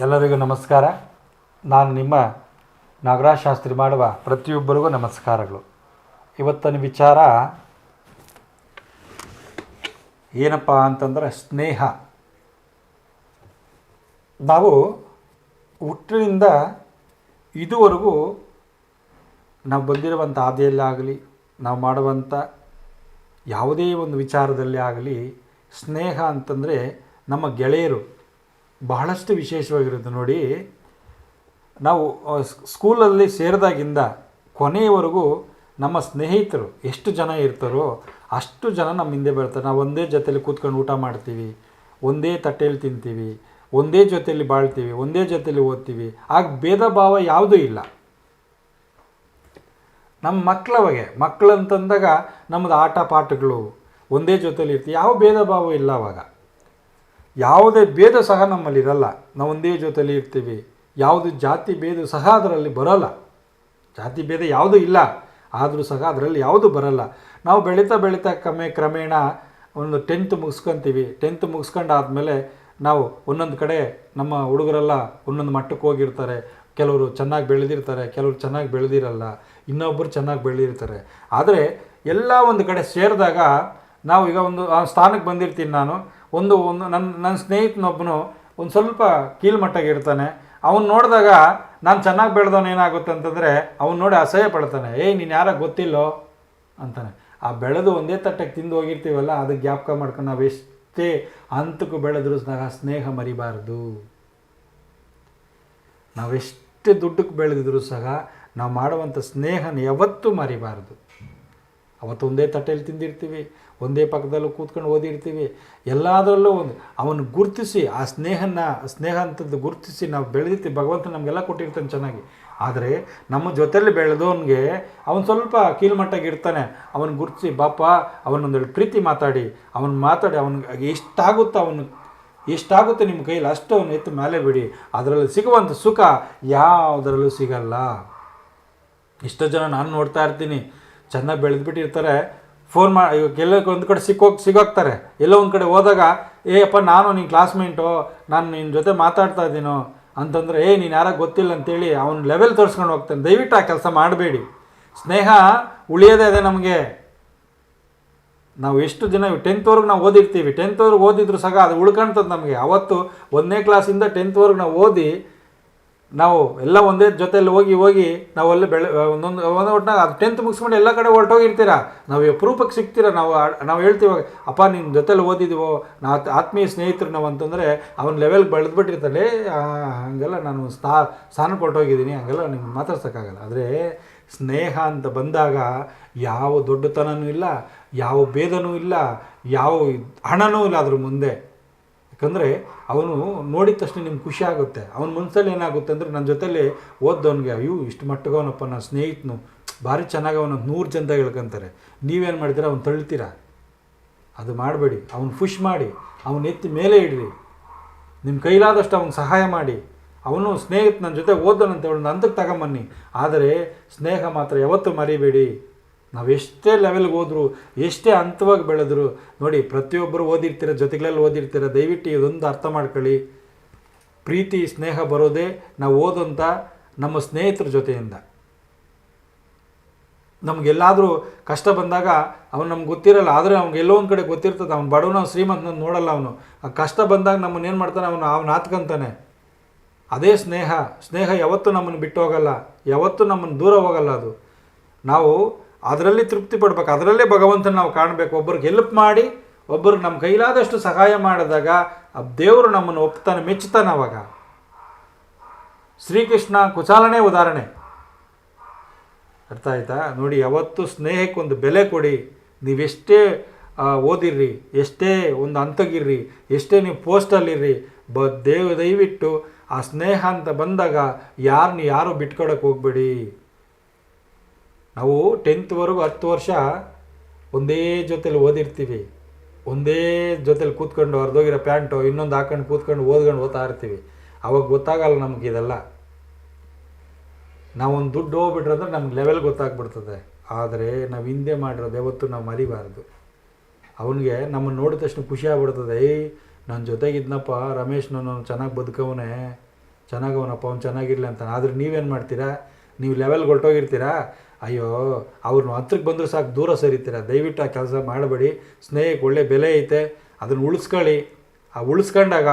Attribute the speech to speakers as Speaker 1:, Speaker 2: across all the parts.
Speaker 1: ಎಲ್ಲರಿಗೂ ನಮಸ್ಕಾರ. ನಾನು ನಿಮ್ಮ ನಾಗರಾಜ್ ಶಾಸ್ತ್ರಿ ಮಾಡುವ ಪ್ರತಿಯೊಬ್ಬರಿಗೂ ನಮಸ್ಕಾರಗಳು. ಇವತ್ತಿನ ವಿಚಾರ ಏನಪ್ಪ ಅಂತಂದರೆ ಸ್ನೇಹ. ನಾವು ಹುಟ್ಟಿನಿಂದ ಇದುವರೆಗೂ ನಾವು ಬಂದಿರುವಂಥ ಹಾದಿಯಲ್ಲಾಗಲಿ, ನಾವು ಮಾಡುವಂಥ ಯಾವುದೇ ಒಂದು ವಿಚಾರದಲ್ಲಿ ಆಗಲಿ, ಸ್ನೇಹ ಅಂತಂದರೆ ನಮ್ಮ ಗೆಳೆಯರು ಬಹಳಷ್ಟು ವಿಶೇಷವಾಗಿರುತ್ತೆ. ನೋಡಿ, ನಾವು ಸ್ಕೂಲಲ್ಲಿ ಸೇರಿದಾಗಿಂದ ಕೊನೆಯವರೆಗೂ ನಮ್ಮ ಸ್ನೇಹಿತರು ಎಷ್ಟು ಜನ ಇರ್ತಾರೋ ಅಷ್ಟು ಜನ ನಮ್ಮ ಹಿಂದೆ ಬರ್ತಾರೆ. ನಾವು ಒಂದೇ ಜೊತೆಯಲ್ಲಿ ಕೂತ್ಕೊಂಡು ಊಟ ಮಾಡ್ತೀವಿ, ಒಂದೇ ತಟ್ಟೆಯಲ್ಲಿ ತಿಂತೀವಿ, ಒಂದೇ ಜೊತೆಯಲ್ಲಿ ಬಾಳ್ತೀವಿ, ಒಂದೇ ಜೊತೆಯಲ್ಲಿ ಓದ್ತೀವಿ. ಆಗ ಭೇದ ಭಾವ ಯಾವುದೂ ಇಲ್ಲ. ನಮ್ಮ ಮಕ್ಕಳು ಅಂತಂದಾಗ ನಮ್ಮದು ಆಟ ಪಾಠಗಳು ಒಂದೇ ಜೊತೆಯಲ್ಲಿ ಇರ್ತೀವಿ, ಯಾವ ಭೇದ ಭಾವ ಇಲ್ಲ. ಅವಾಗ ಯಾವುದೇ ಭೇದ ಸಹ ನಮ್ಮಲ್ಲಿ ಇರಲ್ಲ. ನಾವು ಒಂದೇ ಜೊತೆಯಲ್ಲಿ ಇರ್ತೀವಿ. ಯಾವುದು ಜಾತಿ ಭೇದ ಸಹ ಅದರಲ್ಲಿ ಬರೋಲ್ಲ. ಜಾತಿ ಭೇದ ಯಾವುದೂ ಇಲ್ಲ, ಆದರೂ ಸಹ ಅದರಲ್ಲಿ ಯಾವುದೂ ಬರೋಲ್ಲ. ನಾವು ಬೆಳೀತಾ ಕ್ರಮೇಣ ಒಂದು 10th ಮುಗಿಸ್ಕೊತೀವಿ. 10th ಮುಗಿಸ್ಕೊಂಡಾದ್ಮೇಲೆ ನಾವು ಒಂದೊಂದು ಕಡೆ ನಮ್ಮ ಹುಡುಗರೆಲ್ಲ ಒಂದೊಂದು ಮಟ್ಟಕ್ಕೆ ಹೋಗಿರ್ತಾರೆ. ಕೆಲವರು ಚೆನ್ನಾಗಿ ಬೆಳೆದಿರ್ತಾರೆ, ಕೆಲವರು ಚೆನ್ನಾಗಿ ಬೆಳೆದಿರಲ್ಲ, ಇನ್ನೊಬ್ಬರು ಚೆನ್ನಾಗಿ ಬೆಳೆದಿರ್ತಾರೆ. ಆದರೆ ಎಲ್ಲ ಒಂದು ಕಡೆ ಸೇರಿದಾಗ ನಾವು ಈಗ ಒಂದು ಆ ಸ್ಥಾನಕ್ಕೆ ಬಂದಿರ್ತೀನಿ. ನಾನು ನನ್ನ ಸ್ನೇಹಿತನೊಬ್ಬನು ಒಂದು ಸ್ವಲ್ಪ ಕೀಳ್ಮಟ್ಟಾಗಿ ಇರ್ತಾನೆ. ಅವನು ನೋಡಿದಾಗ ನಾನು ಚೆನ್ನಾಗಿ ಬೆಳೆದವನು ಏನಾಗುತ್ತೆ ಅಂತಂದರೆ ಅವನು ನೋಡಿ ಅಸಹ್ಯ ಪಡ್ತಾನೆ. ನೀನು ಯಾರ ಗೊತ್ತಿಲ್ಲೋ ಅಂತಾನೆ. ಆ ಬೆಳೆದು ಒಂದೇ ತಟ್ಟಕ್ಕೆ ತಿಂದು ಹೋಗಿರ್ತೀವಲ್ಲ, ಅದಕ್ಕೆ ಜ್ಞಾಪಕ ಮಾಡ್ಕೊಂಡು ನಾವು ಎಷ್ಟೇ ಹಂತಕ್ಕೂ ಬೆಳೆದ್ರೂ ಸಹ ಸ್ನೇಹ ಮರಿಬಾರ್ದು. ನಾವೆಷ್ಟೇ ದುಡ್ಡಕ್ಕೆ ಬೆಳೆದಿದ್ರು ಸಹ ನಾವು ಮಾಡುವಂಥ ಸ್ನೇಹನ ಯಾವತ್ತೂ ಮರಿಬಾರ್ದು. ಅವತ್ತು ಒಂದೇ ತಟ್ಟೆಯಲ್ಲಿ ತಿಂದಿರ್ತೀವಿ, ಒಂದೇ ಪಕ್ಕದಲ್ಲೂ ಕೂತ್ಕೊಂಡು ಓದಿರ್ತೀವಿ. ಎಲ್ಲದರಲ್ಲೂ ಅವನು ಗುರುತಿಸಿ ಆ ಸ್ನೇಹ ಅಂಥದ್ದು ಗುರುತಿಸಿ ನಾವು ಬೆಳೆದಿರ್ತೀವಿ. ಭಗವಂತ ನಮಗೆಲ್ಲ ಕೊಟ್ಟಿರ್ತಾನೆ ಚೆನ್ನಾಗಿ. ಆದರೆ ನಮ್ಮ ಜೊತೆಯಲ್ಲಿ ಬೆಳೆದವನಿಗೆ ಅವನು ಸ್ವಲ್ಪ ಕೀಳ್ಮಟ್ಟಾಗಿರ್ತಾನೆ. ಅವನು ಗುರುತಿಸಿ ಬಾಪ ಅವನೊಂದೆರಡು ಪ್ರೀತಿ ಮಾತಾಡಿ ಅವನಿಗೆ ಎಷ್ಟಾಗುತ್ತೆ ನಿಮ್ಮ ಕೈಯಲ್ಲಿ ಅಷ್ಟು ಅವನು ಎತ್ತು ಮೇಲೆ ಬಿಡಿ. ಅದರಲ್ಲಿ ಸಿಗುವಂಥ ಸುಖ ಯಾವುದರಲ್ಲೂ ಸಿಗಲ್ಲ. ಇಷ್ಟೋ ಜನ ನಾನು ನೋಡ್ತಾ ಇರ್ತೀನಿ, ಚೆನ್ನಾಗಿ ಬೆಳೆದ್ಬಿಟ್ಟಿರ್ತಾರೆ. ಫೋನ್ ಮಾಡಿ ಎಲ್ಲ ಒಂದು ಕಡೆ ಸಿಗೋಗ್ತಾರೆ. ಎಲ್ಲೋ ಒಂದು ಕಡೆ ಹೋದಾಗ ಅಪ್ಪ ನಾನು ನಿನ್ನ ಕ್ಲಾಸ್ಮೇಟು, ನಾನು ನಿನ್ನ ಜೊತೆ ಮಾತಾಡ್ತಾ ಇದ್ದೀನೋ ಅಂತಂದರೆ ನೀನು ಯಾರಾಗ ಗೊತ್ತಿಲ್ಲ ಅಂತೇಳಿ ಅವನ ಲೆವೆಲ್ ತೋರಿಸ್ಕೊಂಡು ಹೋಗ್ತಾನೆ. ದಯವಿಟ್ಟು ಆ ಕೆಲಸ ಮಾಡಬೇಡಿ. ಸ್ನೇಹ ಉಳಿಯೋದೇ ಅದೇ ನಮಗೆ. ನಾವು ಎಷ್ಟು ದಿನ 10th ನಾವು ಓದಿರ್ತೀವಿ. 10th ಓದಿದ್ರು ಸಹ ಅದು ಉಳ್ಕೊಳ್ತದೆ ನಮಗೆ. ಅವತ್ತು 1ನೇ ಕ್ಲಾಸಿಂದ 10th ನಾವು ಓದಿ ನಾವು ಎಲ್ಲ ಒಂದೇ ಜೊತೆಯಲ್ಲಿ ಹೋಗಿ ನಾವಲ್ಲಿ ಒಂದೊಂದು ಒಟ್ಟಿನಾಗ ಅದು 10th ಮುಗಿಸ್ಕೊಂಡು ಎಲ್ಲ ಕಡೆ ಹೊರಟೋಗಿರ್ತೀರ. ನಾವು ಅಪರೂಪಕ್ಕೆ ಸಿಗ್ತೀರ. ನಾವು ಹೇಳ್ತೀವಿ, ಅಪ್ಪ ನಿನ್ನ ಜೊತೆಲಿ ಓದಿದ್ದೀವೋ, ಆತ್ಮೀಯ ಸ್ನೇಹಿತರು ನಾವು ಅಂತಂದರೆ ಅವನ ಲೆವೆಲ್ಗೆ ಬೆಳೆದ್ಬಿಟ್ಟಿರ್ತಾನೆ. ಹಾಗೆಲ್ಲ ನಾನು ಸ್ಥಾನಕ್ಕೆ ಹೊರಟೋಗಿದ್ದೀನಿ, ಹಾಗೆಲ್ಲ ನಿಮ್ಗೆ ಮಾತಾಡ್ಸೋಕ್ಕಾಗಲ್ಲ. ಆದರೆ ಸ್ನೇಹ ಅಂತ ಬಂದಾಗ ಯಾವ ದೊಡ್ಡತನವೂ ಇಲ್ಲ, ಯಾವ ಭೇದನೂ ಇಲ್ಲ, ಯಾವ ಹಣನೂ ಇಲ್ಲ ಅದ್ರ ಮುಂದೆ. ಯಾಕಂದರೆ ಅವನು ನೋಡಿದ ತಕ್ಷಣ ನಿಮ್ಗೆ ಖುಷಿ ಆಗುತ್ತೆ. ಅವನ ಮನಸ್ಸಲ್ಲಿ ಏನಾಗುತ್ತೆ ಅಂದರೆ ನನ್ನ ಜೊತೆಲಿ ಓದ್ದವನಿಗೆ ಇಷ್ಟು ಮಟ್ಟಗವನಪ್ಪ ನನ್ನ ಸ್ನೇಹಿತನು, ಭಾರಿ ಚೆನ್ನಾಗವನು 100 ಜನದಾಗ ಹೇಳ್ಕೊಂತಾರೆ. ನೀವೇನು ಮಾಡ್ತೀರಾ? ಅವ್ನು ತಳ್ತೀರಾ. ಅದು ಮಾಡಬೇಡಿ. ಅವ್ನು ಪುಷ್ ಮಾಡಿ, ಅವನ ಎತ್ತಿ ಮೇಲೆ ಇಡ್ರಿ. ನಿಮ್ಮ ಕೈಲಾದಷ್ಟು ಅವ್ನಿಗೆ ಸಹಾಯ ಮಾಡಿ. ಅವನು ಸ್ನೇಹಿತ ನನ್ನ ಜೊತೆ ಓದೋನಂತ ಒಂದು ಹಂತಕ್ಕೆ ತಗೊಂಬನ್ನಿ. ಆದರೆ ಸ್ನೇಹ ಮಾತ್ರ ಯಾವತ್ತೂ ಮರಿಬೇಡಿ. ನಾವು ಎಷ್ಟೇ ಲೆವೆಲ್ಗೆ ಹೋದ್ರು, ಎಷ್ಟೇ ಹಂತವಾಗಿ ಬೆಳೆದ್ರು ನೋಡಿ, ಪ್ರತಿಯೊಬ್ಬರು ಓದಿರ್ತೀರ, ಜೊತೆಗಳಲ್ಲಿ ಓದಿರ್ತೀರ. ದಯವಿಟ್ಟು ಇದೊಂದು ಅರ್ಥ ಮಾಡ್ಕೊಳ್ಳಿ. ಪ್ರೀತಿ ಸ್ನೇಹ ಬರೋದೇ ನಾವು ಓದಂಥ ನಮ್ಮ ಸ್ನೇಹಿತರ ಜೊತೆಯಿಂದ. ನಮಗೆಲ್ಲಾದರೂ ಕಷ್ಟ ಬಂದಾಗ ಅವನು ನಮ್ಗೆ ಗೊತ್ತಿರಲ್ಲ, ಆದರೆ ಅವ್ನಿಗೆ ಎಲ್ಲೋ ಒಂದು ಕಡೆ ಗೊತ್ತಿರ್ತದೆ. ಅವ್ನು ಬಡವನ ಶ್ರೀಮಂತನ ನೋಡಲ್ಲ. ಅವನು ಆ ಕಷ್ಟ ಬಂದಾಗ ನಮ್ಮನ್ನು ಏನು ಮಾಡ್ತಾನೆ, ಅವನು ಹಾತ್ಕೊಂತಾನೆ. ಅದೇ ಸ್ನೇಹ ಯಾವತ್ತೂ ನಮ್ಮನ್ನು ಬಿಟ್ಟು ಹೋಗಲ್ಲ, ಯಾವತ್ತೂ ನಮ್ಮನ್ನು ದೂರ ಹೋಗಲ್ಲ. ಅದು ನಾವು ಅದರಲ್ಲಿ ತೃಪ್ತಿ ಪಡ್ಬೇಕು, ಅದರಲ್ಲೇ ಭಗವಂತನ ನಾವು ಕಾಣಬೇಕು. ಒಬ್ಬರಿಗೆ ಹೆಲ್ಪ್ ಮಾಡಿ, ಒಬ್ಬರಿಗೆ ನಮ್ಮ ಕೈಲಾದಷ್ಟು ಸಹಾಯ ಮಾಡಿದಾಗ ಆ ದೇವರು ನಮ್ಮನ್ನು ಒಪ್ತಾನೆ, ಮೆಚ್ಚುತ್ತಾನೆ. ಅವಾಗ ಶ್ರೀಕೃಷ್ಣ ಕುಚಾಲನೇ ಉದಾಹರಣೆ. ಅರ್ಥ ಆಯ್ತಾ? ನೋಡಿ, ಯಾವತ್ತು ಸ್ನೇಹಕ್ಕೊಂದು ಬೆಲೆ ಕೊಡಿ. ನೀವೆಷ್ಟೇ ಓದಿರ್ರಿ, ಎಷ್ಟೇ ಒಂದು ಹಂತಗಿರ್ರಿ, ಎಷ್ಟೇ ನೀವು ಪೋಸ್ಟಲ್ಲಿರ್ರಿ, ದಯವಿಟ್ಟು ಆ ಸ್ನೇಹ ಅಂತ ಬಂದಾಗ ಯಾರು ಬಿಟ್ಕೊಡಕ್ಕೆ ಹೋಗಬೇಡಿ. ನಾವು 10th 10 ವರ್ಷ ಒಂದೇ ಜೊತೆಲಿ ಓದಿರ್ತೀವಿ. ಒಂದೇ ಜೊತೆಲಿ ಕೂತ್ಕೊಂಡು ಹರಿದೋಗಿರೋ ಪ್ಯಾಂಟು ಇನ್ನೊಂದು ಹಾಕೊಂಡು ಕೂತ್ಕೊಂಡು ಓದ್ತಾ ಇರ್ತೀವಿ. ಅವಾಗ ಗೊತ್ತಾಗಲ್ಲ ನಮಗಿದೆಲ್ಲ. ನಾವೊಂದು ದುಡ್ಡು ಹೋಗ್ಬಿಟ್ರೆ ಅಂದ್ರೆ ನಮ್ಗೆ ಲೆವೆಲ್ ಗೊತ್ತಾಗ್ಬಿಡ್ತದೆ. ಆದರೆ ನಾವು ಹಿಂದೆ ಮಾಡಿರೋದು ಯಾವತ್ತೂ ನಾವು ಮರಿಬಾರ್ದು. ಅವನಿಗೆ ನಮ್ಮನ್ನು ನೋಡಿದ ತಕ್ಷಣ ಖುಷಿ ಆಗ್ಬಿಡ್ತದೆ. ನನ್ನ ಜೊತೆಗಿದ್ನಪ್ಪ ರಮೇಶ್, ನಾನು ಚೆನ್ನಾಗಿ ಬದುಕವನೇ, ಚೆನ್ನಾಗವನಪ್ಪ ಅವ್ನು ಚೆನ್ನಾಗಿರಲಿ ಅಂತ. ಆದರೆ ನೀವೇನು ಮಾಡ್ತೀರಾ, ನೀವು ಲೆವೆಲ್ಗೆ ಹೊರಟೋಗಿರ್ತೀರಾ, ಅಯ್ಯೋ ಅವ್ರನ್ನ ಹತ್ರಕ್ಕೆ ಬಂದರೂ ಸಾಕು ದೂರ ಸರಿತೀರ. ದಯವಿಟ್ಟು ಆ ಕೆಲಸ ಮಾಡಬೇಡಿ. ಸ್ನೇಹಕ್ಕೆ ಒಳ್ಳೆ ಬೆಲೆ ಐತೆ, ಅದನ್ನು ಉಳಿಸ್ಕೊಳ್ಳಿ. ಆ ಉಳಿಸ್ಕೊಂಡಾಗ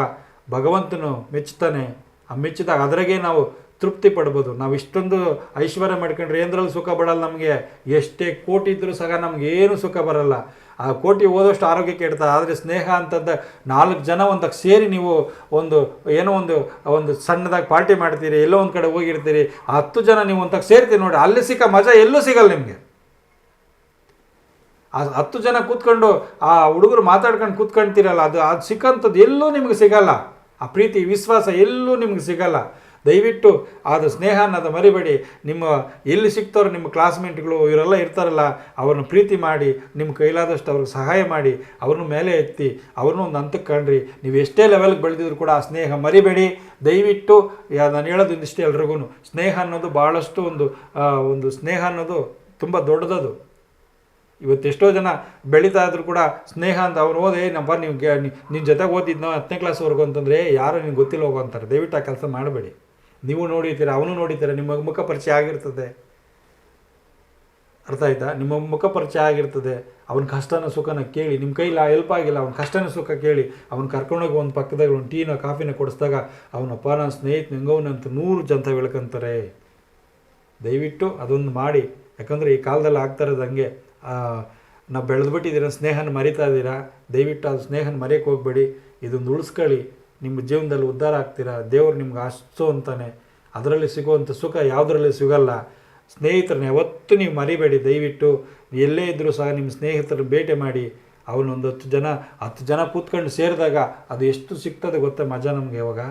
Speaker 1: ಭಗವಂತನು ಮೆಚ್ಚುತ್ತಾನೆ. ಆ ಮೆಚ್ಚಿದಾಗ ಅದ್ರಾಗೆ ನಾವು ತೃಪ್ತಿ ಪಡ್ಬೋದು. ನಾವು ಇಷ್ಟೊಂದು ಐಶ್ವರ್ಯ ಮಾಡ್ಕೊಂಡ್ರೆ ಏನರಲ್ಲಿ ಸುಖ ಬರಲ್ಲ ನಮಗೆ. ಎಷ್ಟೇ ಕೋಟಿ ಇದ್ದರೂ ಸಹ ನಮಗೇನು ಸುಖ ಬರಲ್ಲ. ಆ ಕೋಟಿ ಓದೋಷ್ಟು ಆರೋಗ್ಯ ಕೆಡ್ತಾ. ಆದರೆ ಸ್ನೇಹ ಅಂತಂದ 4 ಜನ ಒಂದಕ್ಕೆ ಸೇರಿ ನೀವು ಏನೋ ಒಂದು ಸಣ್ಣದಾಗಿ ಪಾರ್ಟಿ ಮಾಡ್ತೀರಿ, ಎಲ್ಲೋ ಒಂದು ಕಡೆ ಹೋಗಿರ್ತೀರಿ, ಆ 10 ಜನ ನೀವು ಒಂದಕ್ಕೆ ಸೇರ್ತೀರಿ ನೋಡಿ, ಅಲ್ಲಿ ಸಿಕ್ಕ ಮಜಾ ಎಲ್ಲೂ ಸಿಗಲ್ಲ ನಿಮಗೆ. ಆ 10 ಜನ ಕೂತ್ಕೊಂಡು ಆ ಹುಡುಗರು ಮಾತಾಡ್ಕೊಂಡು ಕೂತ್ಕೊಳ್ತೀರಲ್ಲ, ಅದು ಸಿಕ್ಕಂಥದ್ದು ಎಲ್ಲೂ ನಿಮಗೆ ಸಿಗಲ್ಲ. ಆ ಪ್ರೀತಿ ವಿಶ್ವಾಸ ಎಲ್ಲೂ ನಿಮ್ಗೆ ಸಿಗಲ್ಲ. ದಯವಿಟ್ಟು ಅದು ಸ್ನೇಹ ಅನ್ನೋದು ಮರಿಬೇಡಿ. ನಿಮ್ಮ ಎಲ್ಲಿ ಸಿಗ್ತಾರೋ ನಿಮ್ಮ ಕ್ಲಾಸ್ಮೇಟ್ಗಳು ಇವರೆಲ್ಲ ಇರ್ತಾರಲ್ಲ, ಅವ್ರನ್ನ ಪ್ರೀತಿ ಮಾಡಿ, ನಿಮ್ಮ ಕೈಲಾದಷ್ಟು ಅವ್ರಿಗೆ ಸಹಾಯ ಮಾಡಿ, ಅವ್ರನ್ನ ಮೇಲೆ ಎತ್ತಿ, ಅವ್ರನ್ನೂ ಒಂದು ಹಂತಕ್ಕೆ ಕಂಡ್ರಿ. ನೀವು ಎಷ್ಟೇ ಲೆವೆಲ್ಗೆ ಬೆಳೆದಿದ್ರು ಕೂಡ ಆ ಸ್ನೇಹ ಮರಿಬೇಡಿ ದಯವಿಟ್ಟು. ನಾನು ಹೇಳೋದು ಇಷ್ಟೇ ಎಲ್ರಿಗೂ, ಸ್ನೇಹ ಅನ್ನೋದು ಭಾಳಷ್ಟು ಒಂದು ಸ್ನೇಹ ಅನ್ನೋದು ತುಂಬ ದೊಡ್ಡದದು. ಇವತ್ತೆಷ್ಟೋ ಜನ ಬೆಳೀತಾ ಇದ್ರು ಕೂಡ ಸ್ನೇಹ ಅಂತ ಅವ್ರು ಓದೇ ನಪ್ಪ ನಿನ್ನ ಜೊತೆಗೆ ಓದಿದ್ನೋ 10ನೇ ಕ್ಲಾಸ್ವರೆಗೂ ಅಂತಂದರೆ ಯಾರು ನಿಮ್ಗೆ ಗೊತ್ತಿಲ್ಲ ಹೋಗೋ ಅಂತಾರೆ. ದಯವಿಟ್ಟು ಆ ಕೆಲಸ ಮಾಡಬೇಡಿ. ನೀವು ನೋಡಿರ್ತೀರ, ಅವನು ನೋಡಿರ್ತೀರ, ನಿಮ್ಮ ಮುಖ ಪರಿಚಯ ಆಗಿರ್ತದೆ. ಅರ್ಥ ಆಯ್ತಾ? ನಿಮ್ಮ ಮುಖ ಪರಿಚಯ ಆಗಿರ್ತದೆ. ಅವನ ಕಷ್ಟನ ಸುಖನ ಕೇಳಿ, ನಿಮ್ಮ ಕೈಲಿ ಹೆಲ್ಪ್ ಆಗಿಲ್ಲ, ಅವ್ನ ಕಷ್ಟನ ಸುಖ ಕೇಳಿ, ಅವ್ನು ಕರ್ಕೊಂಡೋಗಿ ಒಂದು ಪಕ್ಕದಾಗ ಒಂದು ಟೀನೋ ಕಾಫಿನ ಕೊಡಿಸಿದಾಗ ಅವನಪ್ಪ ನನ್ನ ಸ್ನೇಹಿತ ಹೆಂಗವನಂತ 100 ಜನ ಬೆಳ್ಕೊಂತಾರೆ. ದಯವಿಟ್ಟು ಅದೊಂದು ಮಾಡಿ. ಯಾಕಂದರೆ ಈ ಕಾಲದಲ್ಲಿ ಆಗ್ತಾ ಇರೋದು ಹಂಗೆ. ನಾವು ಬೆಳೆದ್ಬಿಟ್ಟಿದ್ದೀರ, ಸ್ನೇಹನ ಮರಿತಾ ಇದ್ದೀರಾ. ದಯವಿಟ್ಟು ಅದು ಸ್ನೇಹನ ಮರೆಯೋಕ್ಕೆ ಹೋಗಬೇಡಿ. ಇದೊಂದು ಉಳಿಸ್ಕೊಳ್ಳಿ. ನಿಮ್ಮ ಜೀವನದಲ್ಲಿ ಉದ್ಧಾರ ಆಗ್ತೀರಾ. ದೇವರು ನಿಮ್ಗೆ ಅಷ್ಟು ಅಂತಾನೆ. ಅದರಲ್ಲಿ ಸಿಗುವಂಥ ಸುಖ ಯಾವುದರಲ್ಲಿ ಸಿಗಲ್ಲ. ಸ್ನೇಹಿತರನ್ನ ಯಾವತ್ತೂ ನೀವು ಮರಿಬೇಡಿ. ದಯವಿಟ್ಟು ಎಲ್ಲೇ ಇದ್ದರೂ ಸಹ ನಿಮ್ಮ ಸ್ನೇಹಿತರನ್ನ ಭೇಟಿ ಮಾಡಿ. ಅವನೊಂದು 10 ಜನ ಕೂತ್ಕೊಂಡು ಸೇರಿದಾಗ ಅದು ಎಷ್ಟು ಸಿಗ್ತದೆ ಗೊತ್ತಾ ಮಜಾ ನಮಗೆ. ಇವಾಗ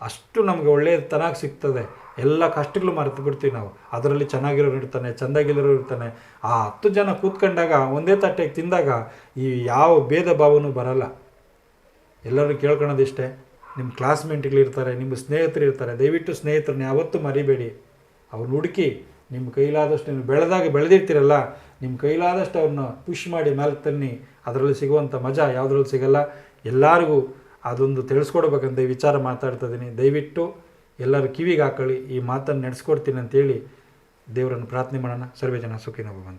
Speaker 1: ಅಷ್ಟು ನಮಗೆ ಒಳ್ಳೆಯತನಾಗಿ ಸಿಗ್ತದೆ. ಎಲ್ಲ ಕಷ್ಟಗಳು ಮರೆತು ಬಿಡ್ತೀವಿ ನಾವು. ಅದರಲ್ಲಿ ಚೆನ್ನಾಗಿರೋರು ಇರ್ತಾನೆ, ಚೆಂದಾಗಿರೋರು ಇರ್ತಾನೆ. ಆ 10 ಜನ ಕೂತ್ಕೊಂಡಾಗ ಒಂದೇ ತಟ್ಟೆಗೆ ತಿಂದಾಗ ಈ ಯಾವ ಭೇದ ಭಾವನೂ ಬರಲ್ಲ. ಎಲ್ಲರೂ ಕೇಳ್ಕೊಳೋದಿಷ್ಟೇ, ನಿಮ್ಮ ಕ್ಲಾಸ್ಮೇಟ್ಗಳಿರ್ತಾರೆ, ನಿಮ್ಮ ಸ್ನೇಹಿತರು ಇರ್ತಾರೆ. ದಯವಿಟ್ಟು ಸ್ನೇಹಿತರನ್ನ ಯಾವತ್ತೂ ಮರಿಬೇಡಿ. ಅವ್ರನ್ನ ಹುಡುಕಿ ನಿಮ್ಮ ಕೈಲಾದಷ್ಟು, ನೀವು ಬೆಳೆದಿರ್ತೀರಲ್ಲ, ನಿಮ್ಮ ಕೈಲಾದಷ್ಟು ಅವ್ರನ್ನ ಪುಷ್ ಮಾಡಿ ಮೇಲೆ ತನ್ನಿ. ಅದರಲ್ಲಿ ಸಿಗುವಂಥ ಮಜಾ ಯಾವುದ್ರಲ್ಲಿ ಸಿಗಲ್ಲ. ಎಲ್ಲರಿಗೂ ಅದೊಂದು ತಿಳಿಸ್ಕೊಡ್ಬೇಕಂತ ಈ ವಿಚಾರ ಮಾತಾಡ್ತಾ ಇದ್ದೀನಿ. ದಯವಿಟ್ಟು ಎಲ್ಲರೂ ಕಿವಿಗೆ ಹಾಕೊಳ್ಳಿ. ಈ ಮಾತನ್ನು ನಡೆಸ್ಕೊಡ್ತೀನಿ ಅಂತೇಳಿ ದೇವರನ್ನು ಪ್ರಾರ್ಥನೆ ಮಾಡೋಣ. ಸರ್ವೇ ಜನ ಸುಖಿನೋ ಭವಂತು.